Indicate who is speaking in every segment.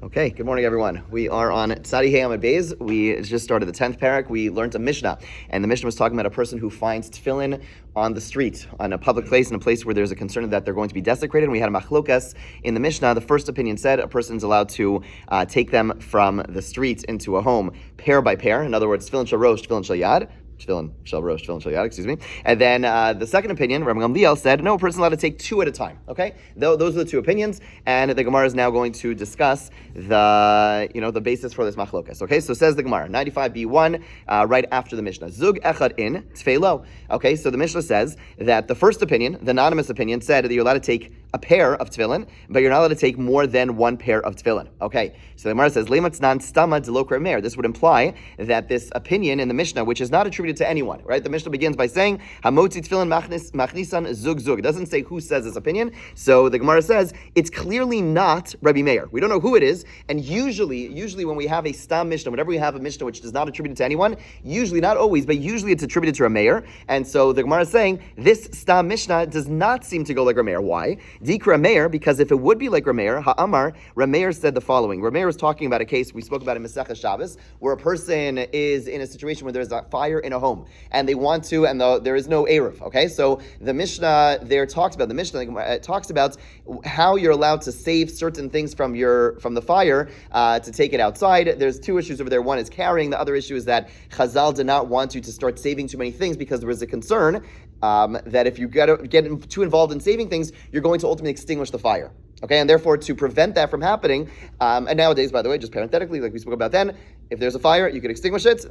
Speaker 1: Okay, good morning, everyone. We are on Tzadi Hey Amud Beis. We just started the 10th parak. We learned a Mishnah, and the Mishnah was talking about a person who finds tefillin on the street, on a public place, in a place where there's a concern that they're going to be desecrated. And we had a machlokas in the Mishnah. The first opinion said a person's allowed to take them from the street into a home pair by pair. In other words, tefillin shel rosh, tefillin shel yad. Tefillin shel rosh, tefillin shel yad, excuse me. And then the second opinion, Rabbi Gamliel said, no, a person's allowed to take two at a time, okay? Those are the two opinions, and the Gemara is now going to discuss the basis for this machlokas, okay? So says the Gemara, 95b1, right after the Mishnah, Zug echad in, tfeilo. Okay, so the Mishnah says that the first opinion, the anonymous opinion, said that you're allowed to take a pair of tefillin, but you're not allowed to take more than one pair of tefillin. Okay, so the Gemara says, Leimatznan stama delokra meir. This would imply that this opinion in the Mishnah, which is not attributed to anyone, right? The Mishnah begins by saying, Hamotzi tefillin machnisan zug zug. It doesn't say who says this opinion, so the Gemara says, it's clearly not Rabbi Meir. We don't know who it is, and usually when we have a stam Mishnah, whenever we have a Mishnah which is not attributed to anyone, usually, not always, but usually it's attributed to a Meir, and so the Gemara is saying, this stam Mishnah does not seem to go like Rameir. Why? Dikra Rameir, because if it would be like Rameir, Ha'amar, Rameir said the following. Rameir is talking about a case we spoke about in Masechah Shabbos, where a person is in a situation where there's a fire in a home, and they want to, and there is no Eruv, okay? So the Mishnah there talks about, how you're allowed to save certain things from the fire, to take it outside. There's two issues over there. One is carrying. The other issue is that Chazal did not want you to start saving too many things because there was a concern that if you get too involved in saving things, you're going to ultimately extinguish the fire. Okay, and therefore to prevent that from happening, and nowadays, by the way, just parenthetically, like we spoke about then, if there's a fire, you could extinguish it.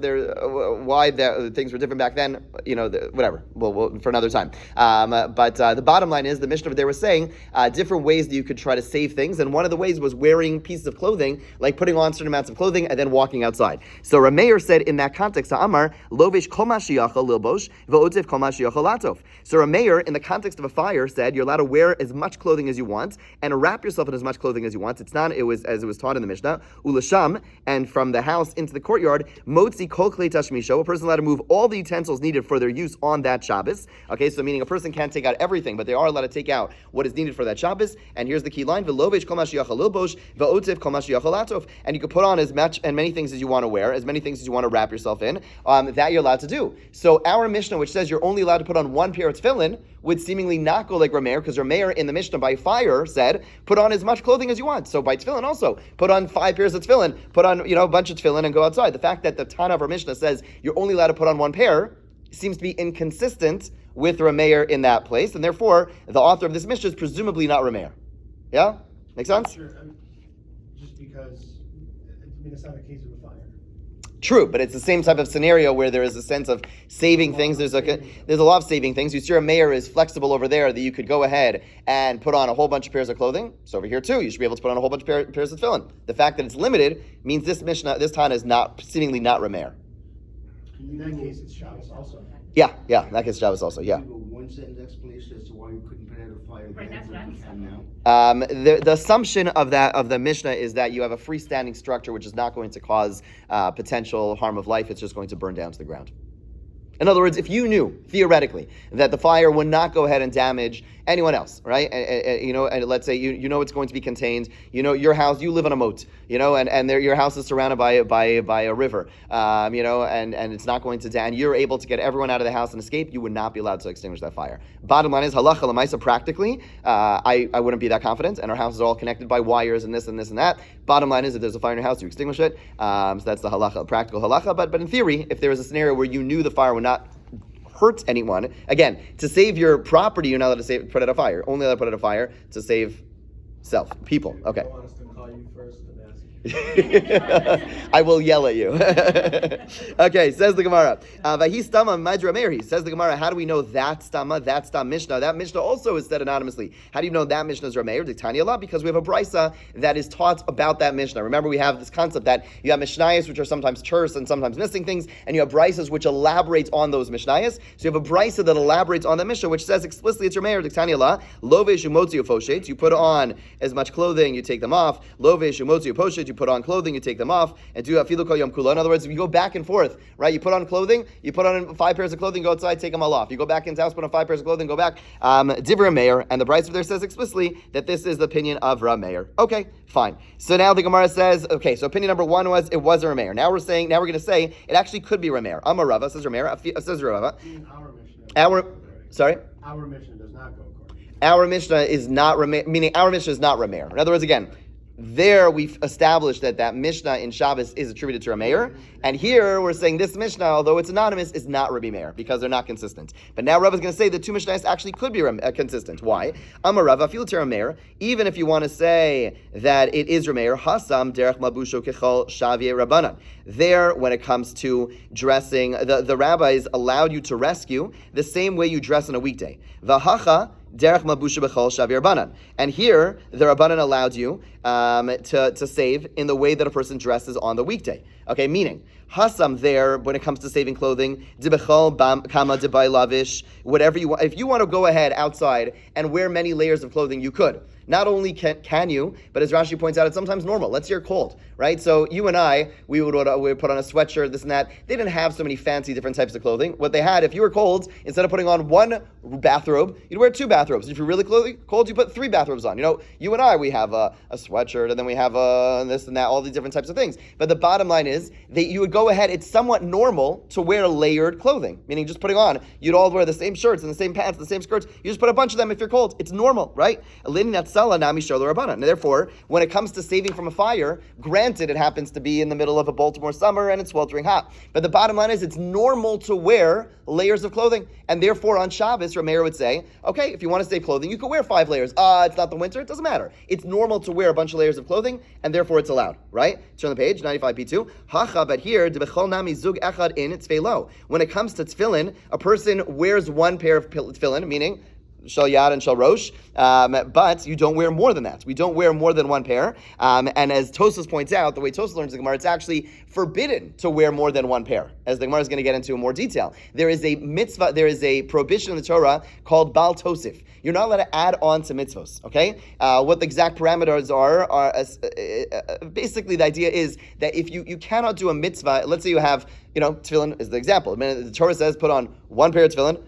Speaker 1: Why things were different back then, whatever. Well, for another time. But the bottom line is, the Mishnah there was saying different ways that you could try to save things, and one of the ways was wearing pieces of clothing, like putting on certain amounts of clothing and then walking outside. So Rameir said in that context, Amar lovish kol ma sheyachal lilbosh v'otiv kol ma sheyachal latov. So Rameir, in the context of a fire, said you're allowed to wear as much clothing as you want and wrap yourself in as much clothing as you want. It was as it was taught in the Mishnah. Ulasham, and from the house into the courtyard, motzi kol klei tashmisho. A person allowed to move all the utensils needed for their use on that Shabbos. Okay, so meaning a person can't take out everything, but they are allowed to take out what is needed for that Shabbos. And here's the key line: V'lovesh kol ma sheyachal lilbosh v'otiv kol ma sheyachal latov. And you can put on as much and many things as you want to wear, as many things as you want to wrap yourself in. That you're allowed to do. So our Mishnah, which says you're only allowed to put on one pair of tefillin, would seemingly not go like Rameir, because Rameir in the Mishnah by fire said, put on as much clothing as you want. So by tefillin also, put on 5 pairs of tefillin, put on a bunch of tefillin and go outside. The fact that the Tana of our Mishnah says you're only allowed to put on one pair seems to be inconsistent with Rameir in that place, and therefore the author of this Mishnah is presumably not Rameir. Yeah? Make sense?
Speaker 2: Sure. Just because, it's not a case of a fire.
Speaker 1: True, but it's the same type of scenario where there is a sense of saving things. There's a lot of saving things. You see, a mayor is flexible over there that you could go ahead and put on a whole bunch of pairs of clothing. So over here too, you should be able to put on a whole bunch of pairs of tefillin. The fact that it's limited means this Mishnah, this Tana is seemingly not Rameir.
Speaker 2: In that case, it's Shabbos also.
Speaker 1: Yeah, in that case, Shabbos also, yeah.
Speaker 3: One sentence explanation as to why you couldn't put out a fire.
Speaker 4: Right, that's what I'm saying.
Speaker 1: The assumption of the Mishnah is that you have a freestanding structure which is not going to cause potential harm of life. It's just going to burn down to the ground. In other words, if you knew, theoretically, that the fire would not go ahead and damage anyone else, right? And let's say you know it's going to be contained. Your house, you live on a moat, and your house is surrounded by a river, and it's not going to, and you're able to get everyone out of the house and escape. You would not be allowed to extinguish that fire. Bottom line is halacha l'maisa. Practically, I wouldn't be that confident, and our houses are all connected by wires and this and this and that. Bottom line is, if there's a fire in your house, you extinguish it. So that's the halacha, practical halacha. But in theory, if there was a scenario where you knew the fire would not hurt anyone, again, to save your property, you're not allowed to put out a fire. Only allowed to put out a fire to save people. Okay.
Speaker 2: I want us to call you first and ask.
Speaker 1: I will yell at you. Okay, says the Gemara. Says the Gemara, how do we know that stam Mishnah? That Mishnah also is said anonymously. How do you know that Mishnah is Rameir? Because we have a brisa that is taught about that Mishnah. Remember, we have this concept that you have Mishnayos, which are sometimes terse and sometimes missing things, and you have brisas which elaborate on those Mishnayos. So you have a brisa that elaborates on that Mishnah, which says explicitly it's Rameir. You put on as much clothing, you take them off. Lovish, umotzi, uposhit, you put on clothing, you take them off, and do afilu kol yom kula. In other words, if you go back and forth, right? You put on clothing, you put on 5 pairs of clothing, go outside, take them all off. You go back into the house, put on 5 pairs of clothing, go back. Divra Meir, and the Brisa there says explicitly that this is the opinion of Rameir. Okay, fine. So now the Gemara says, okay, so opinion number 1 was it was a Rameir. Now we're going to say it actually could be Rameir. Amar Rava says Rameir, says Rava.
Speaker 2: Our Mishnah does not go according.
Speaker 1: Our Mishnah is not Rameir, meaning our Mishnah is not Rameir. In other words, again, there we've established that Mishnah in Shabbos is attributed to Rameir, and here we're saying this Mishnah, although it's anonymous, is not Rabbi Meir because they're not consistent. But now Rav is going to say the 2 Mishnahs actually could be consistent. Why? Amar Rav, afilu Rameir. Even if you want to say that it is Rameir, Hasam derech mabusho kechol shavye rabbanan. There, when it comes to dressing, the rabbis allowed you to rescue the same way you dress on a weekday. Vahacha derech mabusha b'chol shavir banan. And here, the Rabbanan allowed you to save in the way that a person dresses on the weekday. Okay, meaning, Hasam there, when it comes to saving clothing, dibechol kama dibay lavish, whatever you want. If you want to go ahead outside and wear many layers of clothing, you could. Not only can you, but as Rashi points out, it's sometimes normal. Let's say you're cold, right? So you and I, we would put on a sweatshirt, this and that. They didn't have so many fancy different types of clothing. What they had, if you were cold, instead of putting on 1 bathrobe, you'd wear 2 bathrobes. If you're really cold, you put 3 bathrobes on. You know, you and I, we have a sweatshirt, and then we have this and that, all these different types of things. But the bottom line is that you would go ahead, it's somewhat normal to wear layered clothing, meaning just putting on, you'd all wear the same shirts and the same pants, the same skirts. You just put a bunch of them if you're cold. It's normal, right? And therefore, when it comes to saving from a fire, granted it happens to be in the middle of a Baltimore summer and it's sweltering hot. But the bottom line is it's normal to wear layers of clothing. And therefore on Shabbos, Rameir would say, okay, if you want to save clothing, you could wear 5 layers. It's not the winter, it doesn't matter. It's normal to wear a bunch of layers of clothing, and therefore it's allowed, right? Turn the page, 95b2. Hacha, but here, debechol nami zug echad in tzvelo. When it comes to tefillin, a person wears 1 pair of tefillin, meaning shal yad and shal rosh, but you don't wear more than that. We don't wear more than 1 pair. And as Tosfos points out, the way Tosfos learns the Gemara, it's actually forbidden to wear more than 1 pair, as the Gemara is going to get into in more detail. There is a mitzvah, there is a prohibition in the Torah called Bal Tosif. You're not allowed to add on to mitzvos, okay? What the exact parameters are basically the idea is that if you cannot do a mitzvah, let's say you have, tefillin is the example. I mean, the Torah says put on 1 pair of tefillin,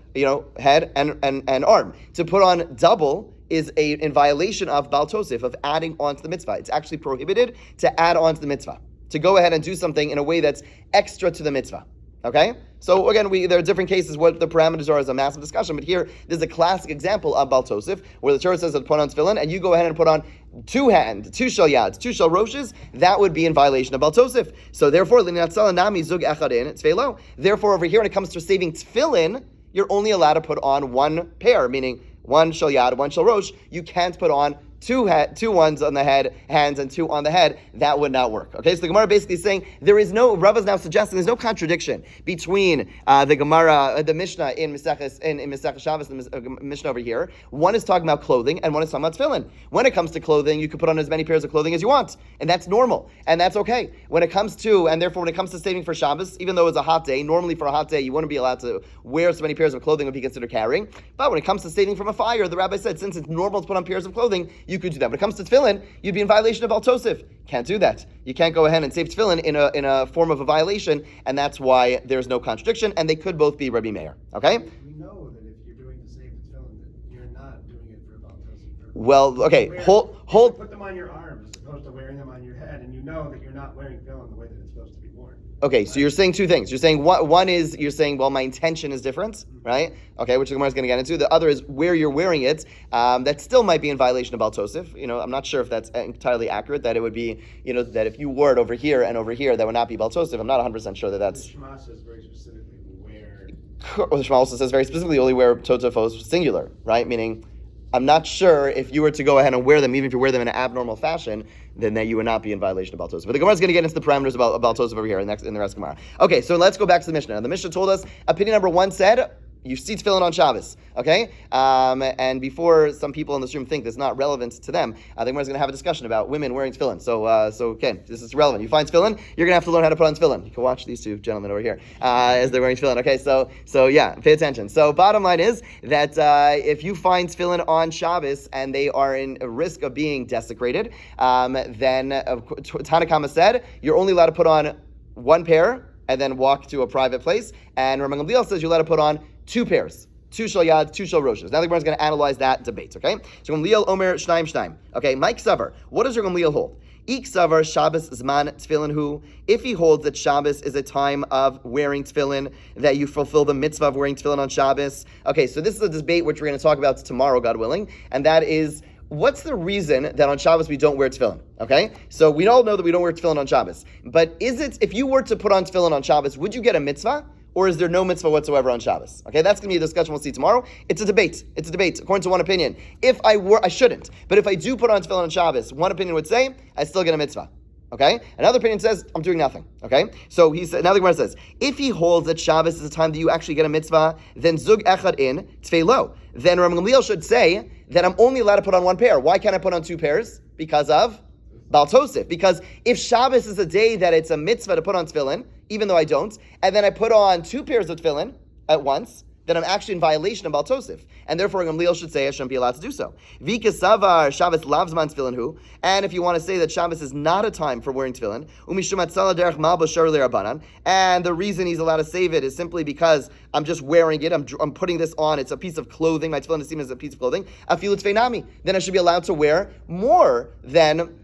Speaker 1: head and arm. To put on double is in violation of Bal Tosif, of adding on to the mitzvah. It's actually prohibited to add on to the mitzvah, to go ahead and do something in a way that's extra to the mitzvah. Okay? So again, there are different cases. What the parameters are is a massive discussion. But here, there's a classic example of Bal Tosif, where the Torah says to put on tefillin, and you go ahead and put on 2 shal yads, 2 shal roshes. That would be in violation of Bal Tosif. So therefore, nami zug echadin tzvelo. Therefore, over here, when it comes to saving tefillin, you're only allowed to put on 1 pair, meaning 1 shal yad, 1 shal rosh. You can't put on 2 ones on the hands and 2 on the head. That would not work. Okay, so the Gemara basically is saying Rav is now suggesting there's no contradiction between the Gemara, the Mishnah in Masechah Shabbos, the Mishnah over here. One is talking about clothing, and one is talking about tefillin. When it comes to clothing, you can put on as many pairs of clothing as you want, and that's normal, and that's okay. When it comes to saving for Shabbos, even though it's a hot day, normally for a hot day you wouldn't be allowed to wear so many pairs of clothing would be considered carrying. But when it comes to saving from a fire, the rabbi said since it's normal to put on pairs of clothing, you could do that. When it comes to tefillin, you'd be in violation of Bal Tosif. Can't do that. You can't go ahead and save tefillin in a form of a violation, and that's why there's no contradiction, and they could both be Rabbi Meir. Okay?
Speaker 2: We know that if you're doing to save tefillin, that you're not doing it for Bal Tosif.
Speaker 1: Well, okay, hold.
Speaker 2: Put them on your arm as opposed to wearing them on your head, and you know that you're not wearing tefillin the way that it's supposed to be worn.
Speaker 1: Okay, so you're saying 2 things. You're saying one is you're saying, well, my intention is different, right? Okay, which the Gemara is going to get into. The other is where you're wearing it. That still might be in violation of Bal Tosif. I'm not sure if that's entirely accurate. That it would be, that if you wore it over here and over here, that would not be Bal Tosif. I'm not 100% sure that that's.
Speaker 2: The Shema says very specifically wear.
Speaker 1: Well, the Shema also says very specifically only wear totafos singular, right? Meaning, I'm not sure if you were to go ahead and wear them, even if you wear them in an abnormal fashion, then that you would not be in violation of Bal Tosif. But the Gemara is going to get into the parameters about Bal Tosif over here in the rest of Gemara. Okay, so let's go back to the Mishnah. Now, the Mishnah told us, opinion number 1 said, You see tefillin on Shabbos, okay? And before some people in this room think this is not relevant to them, I think we're going to have a discussion about women wearing tefillin. So okay, this is relevant. You find tefillin, you're going to have to learn how to put on tefillin. You can watch these two gentlemen over here as they're wearing tefillin. Okay, so yeah, pay attention. So bottom line is that if you find tefillin on Shabbos and they are in a risk of being desecrated, then Tanakama said you're only allowed to put on one pair and then walk to a private place. And Rav Gamliel says you're allowed to put on two pairs. Two shal yad, two shal roshes. Now the Gemara is going to analyze that debate, okay? So Gamliel Omer Shnaim Shnaim. Okay, Mike Savar. What does Rav Gamliel hold? Ik Savar Shabbos Zman Tefillin Hu. If he holds that Shabbos is a time of wearing tefillin, that you fulfill the mitzvah of wearing tefillin on Shabbos. Okay, so this is a debate which we're going to talk about tomorrow, God willing, and that is, what's the reason that on Shabbos we don't wear tefillin? Okay, so we all know that we don't wear tefillin on Shabbos. But is it, if you were to put on tefillin on Shabbos, would you get a mitzvah? Or is there no mitzvah whatsoever on Shabbos? Okay, that's going to be a discussion we'll see tomorrow. It's a debate. According to one opinion. If I were, I shouldn't. But if I do put on tefillin on Shabbos, one opinion would say, I still get a mitzvah. Okay? Another opinion says, I'm doing nothing. Okay? So he said, now the Gemara says, if he holds that Shabbos is a time that you actually get a mitzvah, then zug echad in tefillo. Then Rav Gamliel should say that I'm only allowed to put on one pair. Why can't I put on two pairs? Because of Baal Tosef. Because if Shabbos is a day that it's a mitzvah to put on tefillin, even though I don't, and then I put on two pairs of tefillin at once, then I'm actually in violation of Baal Tosef. And therefore, Gamliel should say I shouldn't be allowed to do so. Vika Savar, Shabbos lavzman tefillin hu. And if you want to say that Shabbos is not a time for wearing tefillin, umishum atzala derech malba shar le'rabanan, and the reason he's allowed to save it is simply because I'm just wearing it, I'm putting this on, it's a piece of clothing, my tefillin is seen as a piece of clothing, afilu tfeinami, then I should be allowed to wear more than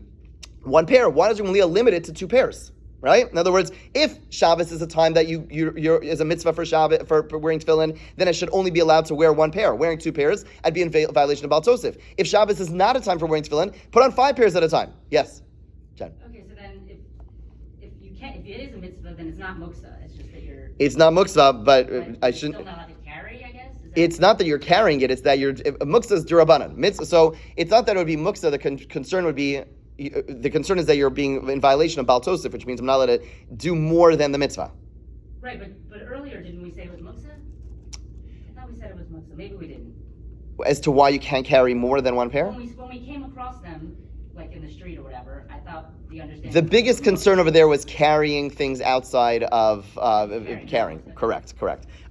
Speaker 1: one pair. Why does Gamliel limit it to two pairs? Right? In other words, if Shabbos is a time that you're is a mitzvah for Shabbos for wearing tefillin, then I should only be allowed to wear one pair. Wearing two pairs, I'd be in violation of Baal Tosef. If Shabbos is not a time for wearing tefillin, put on 5 pairs at a time. Yes, Jen.
Speaker 5: Okay, so then if it is a mitzvah, then it's not muksa. It's just that you're.
Speaker 1: It's not muksa, but I shouldn't.
Speaker 5: Still not allowed to carry, I guess.
Speaker 1: It's not that you're carrying it; it's that muksa is durabanan. Mitzvah. So it's not that it would be muksa. The concern would be. The concern is that you're being in violation of Baal Tosef, which means I'm not allowed to do more than the mitzvah.
Speaker 5: Right, but earlier didn't we say it was muksa? I thought we said it was muksa. Maybe we didn't.
Speaker 1: As to why you can't carry more than one pair?
Speaker 5: When we came across them, like in the street or whatever, I thought the understanding.
Speaker 1: The biggest concern over there was carrying things outside of carrying. Correct.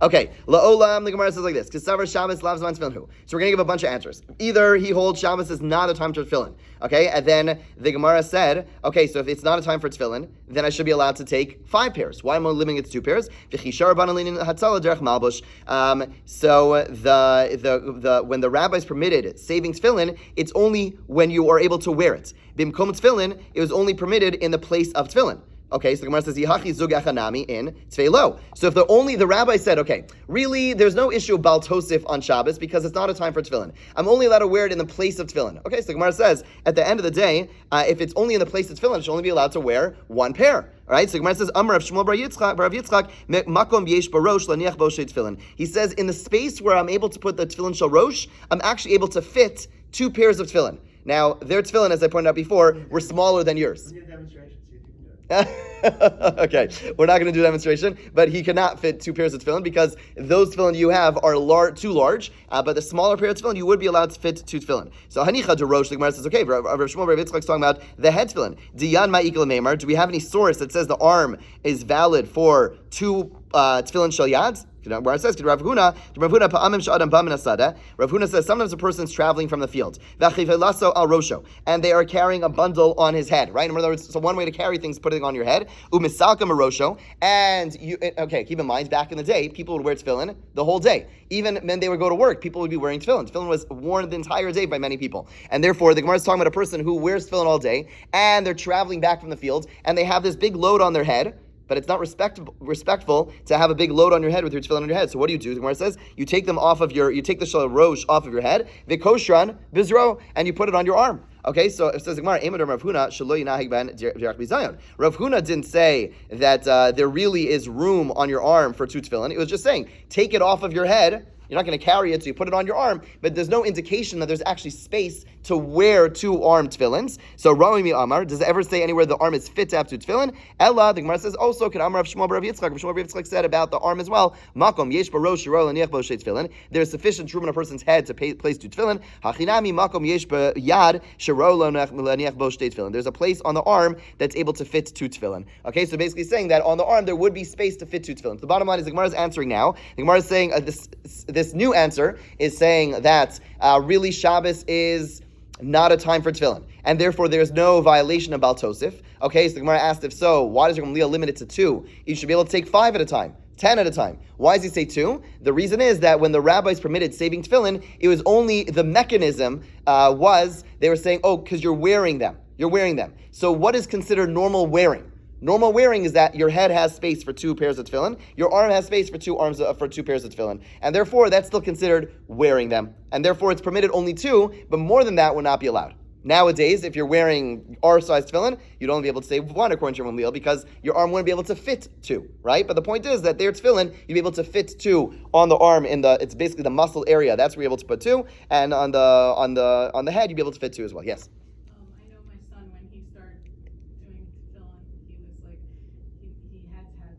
Speaker 1: Okay, la'olam, the Gemara says like this: Kesavar Shabbos lavzman tefillin hu. So we're going to give a bunch of answers. Either he holds Shabbos is not a time for tefillin, okay, and then the Gemara said, okay, so if it's not a time for tefillin, then I should be allowed to take 5 pairs. Why am I limiting it to 2 pairs? So the when the rabbis permitted saving tefillin, it's only when you are able to wear it. Bimkom tefillin, it was only permitted in the place of tefillin. Okay, so the Gemara says, Yihachi zug achanami in tefillo. So if the rabbi said, okay, really, there's no issue of Baal Tosef on Shabbos because it's not a time for tefillin. I'm only allowed to wear it in the place of tefillin. Okay, so the Gemara says, at the end of the day, if it's only in the place of tefillin, it should only be allowed to wear 1 pair. All right, so the Gemara says, Amar Rav Shmuel bar Yitzchak, makom yesh barosh laniach bo shei tefillin. He says, in the space where I'm able to put the tefillin shel rosh, I'm actually able to fit 2 pairs of tefillin. Now, their tefillin, as I pointed out before, were smaller than yours.
Speaker 2: We need a demonstration, see if you can do it.
Speaker 1: Okay, we're not going to do a demonstration, but he cannot fit 2 pairs of tefillin because those tefillin you have are too large, but the smaller pair of tefillin, you would be allowed to fit 2 tefillin. So, Hanicha Derosh, the Gemara says, okay, Rav Shmuel Rav Yitzchak is talking about the head tefillin. Diyan ma'ikal meimar, do we have any source that says the arm is valid for 2 tefillin shel yads? Where it says, Rav Huna says sometimes a person's traveling from the field, and they are carrying a bundle on his head, right? In other words, so one way to carry things, putting it on your head, and keep in mind, back in the day, people would wear tefillin the whole day. Even when they would go to work, people would be wearing tefillin. Tefillin was worn the entire day by many people, and therefore the Gemara is talking about a person who wears tefillin all day, and they're traveling back from the field, and they have this big load on their head. But it's not respectful to have a big load on your head with your tefillin on your head. So what do? The Gemara says you take them off of you take the shel rosh off of your head, v'koshran bizro, and you put it on your arm. Okay, so it says the Gemara, Rav Huna shelo yinahig ben derech bizayon. Rav Huna didn't say that there really is room on your arm for 2 tefillin. It was just saying take it off of your head. You're not going to carry it, so you put it on your arm, but there's no indication that there's actually space to wear two-armed tefillins. So Rami Amar, does it ever say anywhere the arm is fit to have two tefillin? Ella, the Gemara says, also, could Amar of Shmuel Bar Yitzchak. Shmuel Bar Yitzchak said about the arm as well, Makom, yesh barosh shiro l'niach bo shay tefillin. There's sufficient room in a person's head to place two tefillin. Hachinami makom yesh yad shiro l'niach bo shay tefillin. There's a place on the arm that's able to fit two tefillin. Okay, so basically saying that on the arm there would be space to fit two tefillin. The bottom line is the Gemara is answering now. The Gemara is saying this new answer is saying that really Shabbos is not a time for tefillin, and therefore there's no violation of Baal Tosif. Okay, so the Gemara asked, if so, why does your Gamliel limit it to 2? You should be able to take 5 at a time, 10 at a time. Why does he say 2? The reason is that when the rabbis permitted saving tefillin, it was only the mechanism was they were saying, oh, because you're wearing them. You're wearing them. So what is considered normal wearing? Normal wearing is that your head has space for 2 pairs of tefillin, your arm has space for 2 pairs of tefillin, and therefore that's still considered wearing them. And therefore it's permitted only 2, but more than that would not be allowed. Nowadays, if you're wearing R-sized tefillin, you'd only be able to save 1 according to your Gamliel because your arm wouldn't be able to fit 2, right? But the point is that their tefillin, you'd be able to fit 2 on the arm it's basically the muscle area. That's where you're able to put 2, and on the head, you'd be able to fit 2 as well. Yes.
Speaker 4: I know my son, when he started doing tefillin, he was like, he had to have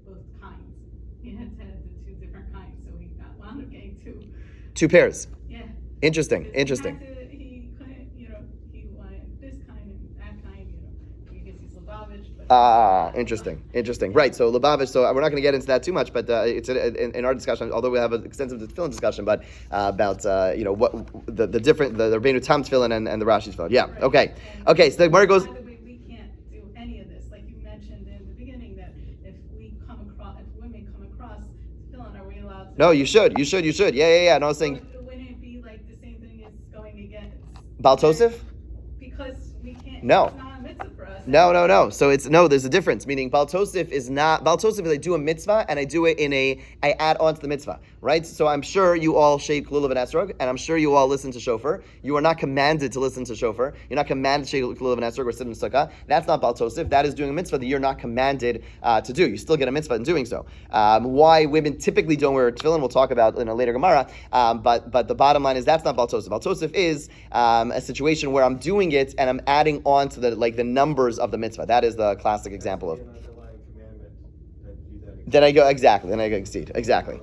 Speaker 4: both kinds. He had to have the 2 different kinds, so he wound up getting 2
Speaker 1: pairs.
Speaker 4: Yeah.
Speaker 1: Interesting.
Speaker 4: He couldn't, he wanted this kind and that kind, because he's Lubavitch.
Speaker 1: Interesting. Right. So Lubavitch. So we're not going to get into that too much, but it's in our discussion. Although we have an extensive tefillin discussion, but about what the different the Rabbeinu Tam tefillin and the Rashi's tefillin. Yeah.
Speaker 4: Right.
Speaker 1: Okay. So the Gemara goes.
Speaker 4: By the way, we can't do any of this. Like you mentioned in the beginning, that if women come across tefillin, are we allowed to?
Speaker 1: No, you should. Yeah. No, I was saying.
Speaker 4: Wouldn't it be like the same thing as going against
Speaker 1: Baal Tosif?
Speaker 4: Because we can't.
Speaker 1: No.
Speaker 4: It's not a mitzvah for us.
Speaker 1: No. So there's a difference. Meaning Baal Tosif is I do a mitzvah and I do it I add on to the mitzvah, right? So I'm sure you all shade klulav and esrog, and I'm sure you all listen to shofar. You are not commanded to listen to shofar. You're not commanded to shade klulav and esrog or sit in sukkah. That's not Baal Tosif. That is doing a mitzvah that you're not commanded to do. You still get a mitzvah in doing so. Why women typically don't wear tefillin, we'll talk about in a later Gemara. But the bottom line is that's not Baal Tosif. Baal Tosif is a situation where I'm doing it and I'm adding on to the numbers of the mitzvah. That is the classic example of then I go exceed. Exactly.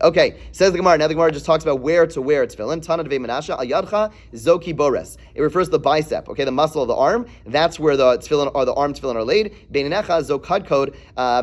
Speaker 1: Okay, says the Gemara. Now the Gemara just talks about where to wear tefillin. Tana devei menashe al yadcha zoki bores. It refers to the bicep. Okay, the muscle of the arm. That's where the tefillin or the arm tefillin are laid. Beinenecha zo kadkod.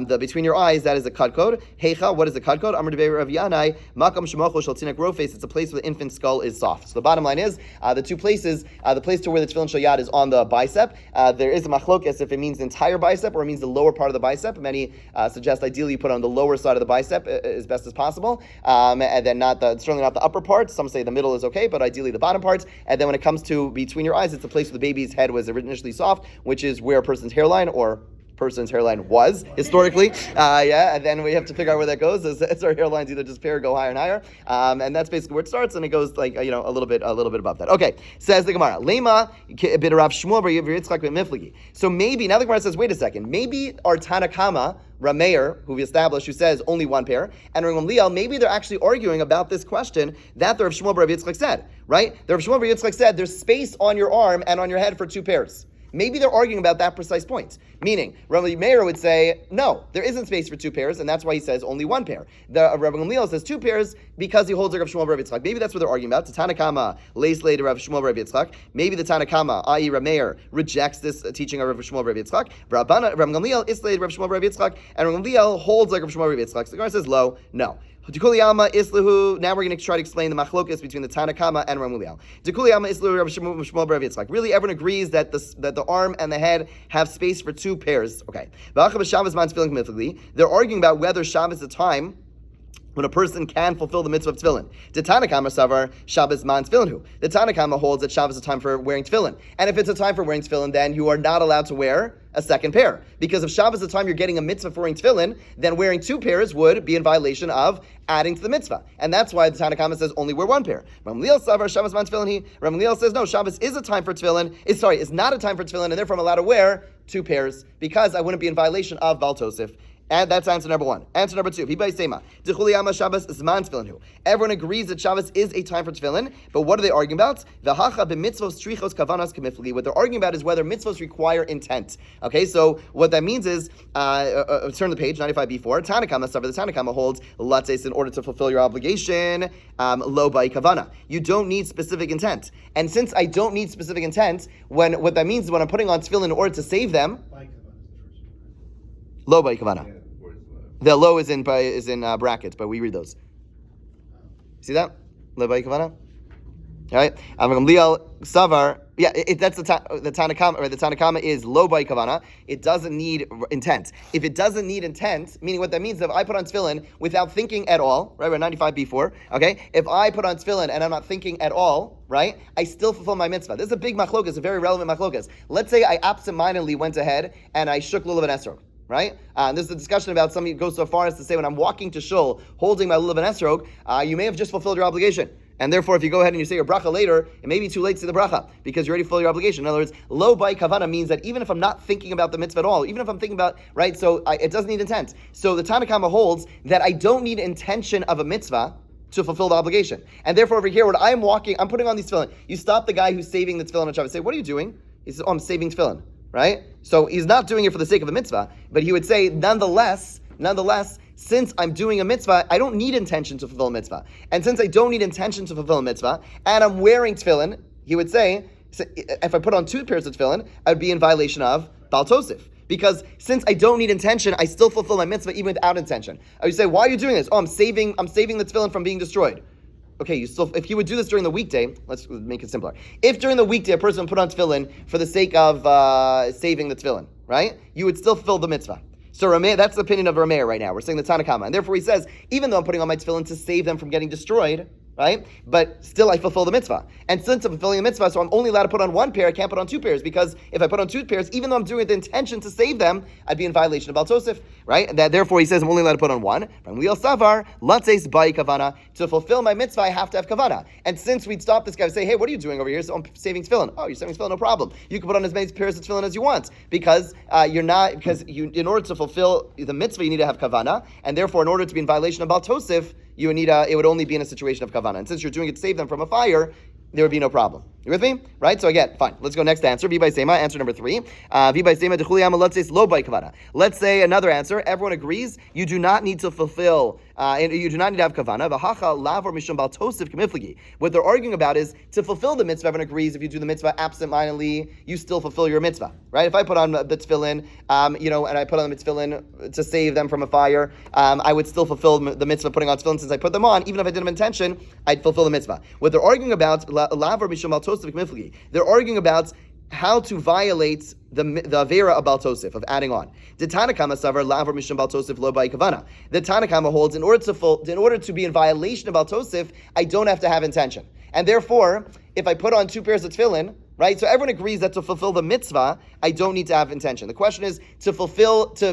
Speaker 1: The between your eyes. That is the kadkod. Heicha. What is the kadkod? Amar devei Rav Yanai makam shemocho shel tinek rofes. It's a place where the infant skull is soft. So the bottom line is the 2 places. The place to where the tefillin shel yad is on the bicep. There is a machlokes if it means the entire bicep or it means the lower part of the bicep. Many suggest ideally you put on the lower side of the bicep as best as possible, and then certainly not the upper part. Some say the middle is okay, but ideally the bottom parts. And then when it comes to between your eyes, it's the place where the baby's head was initially soft, which is where a person's hairline was historically, and then we have to figure out where that goes. As our hairlines either disappear or go higher and higher, and that's basically where it starts, and it goes a little bit above that. Okay, says the Gemara, Lema bit Rav Shmuel bar Yitzchak ben Miflagi. So maybe now the Gemara says, wait a second, maybe our Tanakama Rameir, who we established, who says only 1 pair, and Rav Gamliel, maybe they're actually arguing about this question that the Rav Shmuel bar Yitzchak said, right? The Rav Shmuel bar Yitzchak said there's space on your arm and on your head for 2 pairs. Maybe they're arguing about that precise point. Meaning, Rabbi Meir would say, no, there isn't space for 2 pairs, and that's why he says only 1 pair. The Rabbi Gamliel says 2 pairs because he holds like Rav Shmuel Bar Yitzchak. Maybe that's what they're arguing about. The Tanakama lays later Rav Shmuel Bar Yitzchak. Maybe the Tanakama, i.e. Rabbi Meir, rejects this teaching of Rav Shmuel Bar Yitzchak. Rabbi Gamliel is laid Rav Shmuel Bar Yitzchak, and Rabbi Gamliel holds like Rav Shmuel Bar Yitzchak. So the Gemara says, lo, no. Dekuli Alma Islahu. Now we're going to try to explain the machlokas between the Tanakama and Rav Gamliel. Dekuli Alma Islahu Rav Shmuel Bar Yitzchak. Really, everyone agrees that the arm and the head have space for 2 pairs. Okay. They're arguing about whether Shabbos is a time when a person can fulfill the mitzvah of tefillin. The Tanakama savar Shabbos man tefillin. The Tanakama holds that Shabbos is a time for wearing tefillin. And if it's a time for wearing tefillin, then you are not allowed to wear a second pair. Because if Shabbos is the time you're getting a mitzvah for wearing tefillin, then wearing 2 pairs would be in violation of adding to the mitzvah. And that's why the Tanakama says only wear 1 pair. Rav Gamliel savar Shabbos man tefillin. Rav Gamliel says no, Shabbos is a time for tefillin. It's not a time for tefillin, and therefore I'm allowed to wear 2 pairs because I wouldn't be in violation of Baal Tosif And that's answer number one. Answer number two. Everyone agrees that Shabbos is a time for tefillin, but what are they arguing about? What they're arguing about is whether mitzvos require intent. Okay, so what that means is, turn the page, 95b4. Tanakama, the Tanakama holds, lattes, in order to fulfill your obligation, lo by kavana. You don't need specific intent. And since I don't need specific intent, what that means is when I'm putting on tefillin in order to save them, lo by kavana. The lo is in brackets, but we read those. See that? Lo by kavana. All right. Liel savar. Yeah, that's the Tanakama. Or the Tanakama is lo by kavana. It doesn't need intent. If it doesn't need intent, meaning what that means, if I put on tefillin without thinking at all, right? We're 95b4. Okay. If I put on tefillin and I'm not thinking at all, right? I still fulfill my mitzvah. This is a big machlokas, a very relevant machlokas. Let's say I absentmindedly went ahead and I shook lulav and esrog. Right? This is a discussion about somebody who goes so far as to say when I'm walking to shul, holding my lulav and esrog, you may have just fulfilled your obligation. And therefore, if you go ahead and you say your bracha later, it may be too late to say the bracha because you already fulfilled your obligation. In other words, lo by kavana means that even if I'm not thinking about the mitzvah at all, even if I'm thinking about, right, so it doesn't need intent. So the Tanakama holds that I don't need intention of a mitzvah to fulfill the obligation. And therefore, over here, when I'm walking, I'm putting on these tefillin. You stop the guy who's saving the tefillin on Shabbos. Say, what are you doing? He says, oh, I'm saving tefillin. Right? So he's not doing it for the sake of a mitzvah, but he would say, nonetheless, since I'm doing a mitzvah, I don't need intention to fulfill a mitzvah. And since I don't need intention to fulfill a mitzvah, and I'm wearing tefillin, he would say, if I put on 2 pairs of tefillin, I would be in violation of Baal Tosif. Because since I don't need intention, I still fulfill my mitzvah even without intention. I would say, why are you doing this? Oh, I'm saving the tefillin from being destroyed. Okay, if you would do this during the weekday, let's make it simpler. If during the weekday a person put on tefillin for the sake of saving the tefillin, right? You would still fulfill the mitzvah. So Rameh, that's the opinion of Rameh right now. We're saying the Tanakama. And therefore he says, even though I'm putting on my tefillin to save them from getting destroyed, right? But still I fulfill the mitzvah. And since I'm fulfilling the mitzvah, so I'm only allowed to put on 1 pair, I can't put on 2 pairs, because if I put on 2 pairs, even though I'm doing it with the intention to save them, I'd be in violation of Baal Tosif, right? And that therefore he says I'm only allowed to put on 1. From Liel Savar, Latzeis by Kavana. To fulfill my mitzvah, I have to have Kavana. And since we'd stop this guy and say, hey, what are you doing over here? So I'm saving tefillin. Oh, you're saving tefillin, no problem. You can put on as many pairs of tefillin as you want, because in order to fulfill the mitzvah, you need to have Kavana, and therefore in order to be in violation of Baal Tosif, you would need it would only be in a situation of kavana. And since you're doing it to save them from a fire, there would be no problem. You with me? Right? So again, fine. Let's go next answer. V by Sema, answer number 3. V by Sema, lo by kavana. Let's say another answer. Everyone agrees you do not need to fulfill, and you do not need to have kavana. What they're arguing about is to fulfill the mitzvah. Everyone agrees if you do the mitzvah absent-mindedly, you still fulfill your mitzvah. Right? If I put on the tefillin, and I put on the tefillin to save them from a fire, I would still fulfill the mitzvah putting on tefillin since I put them on. Even if I didn't have intention, I'd fulfill the mitzvah. What they're arguing about, they're arguing about how to violate the avera of Baal Tosif, of adding on. The Tanakama savar lavar mishum Baal Tosif lo by kavana. The Tanakama holds in order to be in violation of Baal Tosif, I don't have to have intention. And therefore, if I put on 2 pairs of tefillin, right? So everyone agrees that to fulfill the mitzvah, I don't need to have intention. The question is, to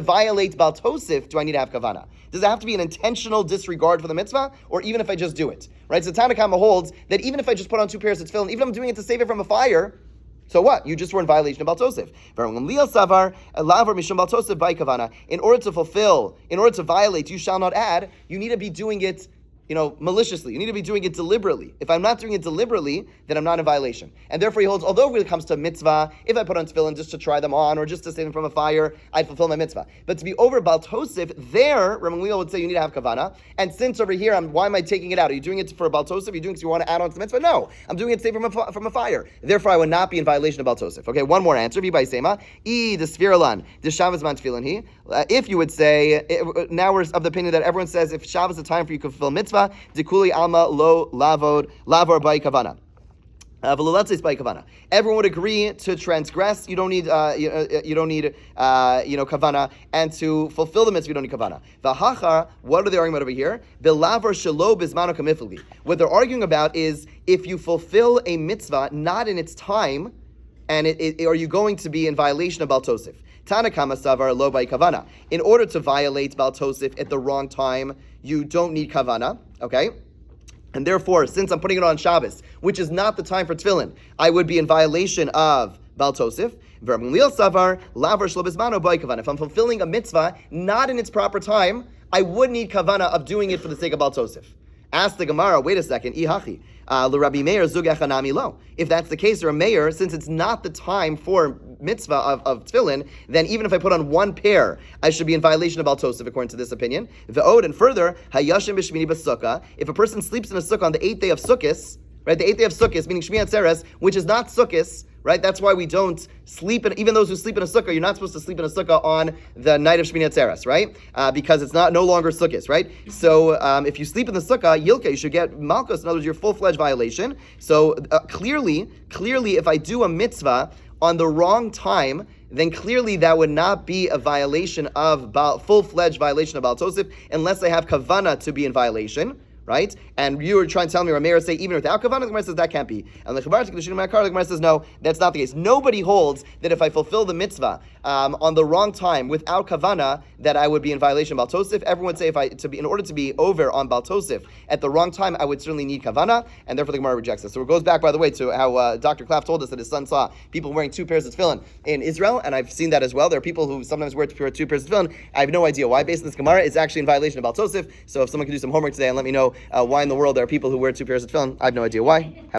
Speaker 1: violate Baal Tosif, do I need to have kavana? Does it have to be an intentional disregard for the mitzvah, or even if I just do it? Right? So Tanakama holds that even if I just put on 2 pairs of tefillin, even if I'm doing it to save it from a fire, so what? You just were in violation of Baal Tosif. In order to violate, you shall not add, you need to be doing it maliciously. You need to be doing it deliberately. If I'm not doing it deliberately, then I'm not in violation. And therefore he holds, although when it comes to mitzvah, if I put on tefillin just to try them on or just to save them from a fire, I'd fulfill my mitzvah. But to be over Baal Tosif, there, Rabbi Gamliel would say you need to have kavana. And since over here, why am I taking it out? Are you doing it for Baal Tosif? Are you doing it because you want to add on to the mitzvah? No. I'm doing it to save from a fire. Therefore, I would not be in violation of Baal Tosif. Okay, one more answer. By Sema. The Sfiralan. The Shabbos man tefillin he. If you would say, now we're of the opinion that everyone says if Shabbos is a time for you to fulfill mitzvah, Dikuli alma lo lavor by kavana. Everyone would agree to transgress. You don't need kavana, and to fulfill the mitzvah you don't need kavana. V'hachar, what are they arguing about over here? Bilavar shelo bizmano kamifli. What they're arguing about is if you fulfill a mitzvah not in its time, and are you going to be in violation of Baal Tosif? Tanakama savar lo by kavana. In order to violate Baal Tosif at the wrong time, you don't need kavana. Okay. And therefore, since I'm putting it on Shabbos, which is not the time for tefillin, I would be in violation of Bal Tosif. Rabbi Gamliel Savar, Lavar Shlo Bizmano By Kavana. If I'm fulfilling a mitzvah not in its proper time, I would need kavana of doing it for the sake of Bal Tosif. Ask the Gemara, wait a second, Ihachi. Rabbi Meir Zug Echanami Lo. If that's the case, or a mayor, since it's not the time for mitzvah of tefillin, then even if I put on one pair, I should be in violation of Bal Tosif, according to this opinion. Ve'od, and further, Hayashim B'Shmini B'Sukkah. If a person sleeps in a sukkah on the 8th day of Sukkot, right, the 8th day of Sukkot, meaning Shmini Atzeres, which is not Sukkot, right? That's why we don't sleep in, even those who sleep in a sukkah, you're not supposed to sleep in a sukkah on the night of Shmini Atzeres, right? Because it's no longer sukkahs, right? So if you sleep in the sukkah, yilka, you should get malchus. In other words, you're full-fledged violation. So clearly, if I do a mitzvah on the wrong time, then clearly that would not be a violation of full-fledged violation of Bal Tosif, unless I have kavana to be in violation. Right? And you were trying to tell me, Rameir, say even without kavanah, the Gemara says that can't be. And the Gemara says no, that's not the case. Nobody holds that if I fulfill the mitzvah on the wrong time without kavanah, that I would be in violation of Bal Tosif. Everyone would say in order to be over on Bal Tosif at the wrong time, I would certainly need kavanah, and therefore the Gemara rejects this. So it goes back, by the way, to how Dr. Klaff told us that his son saw people wearing 2 pairs of tefillin in Israel, and I've seen that as well. There are people who sometimes wear 2 pairs of tefillin. I have no idea why. Based on this Gemara, it's actually in violation of Bal Tosif. So if someone can do some homework today and let me know why in the world there are people who wear 2 pairs of tefillin, I have no idea why.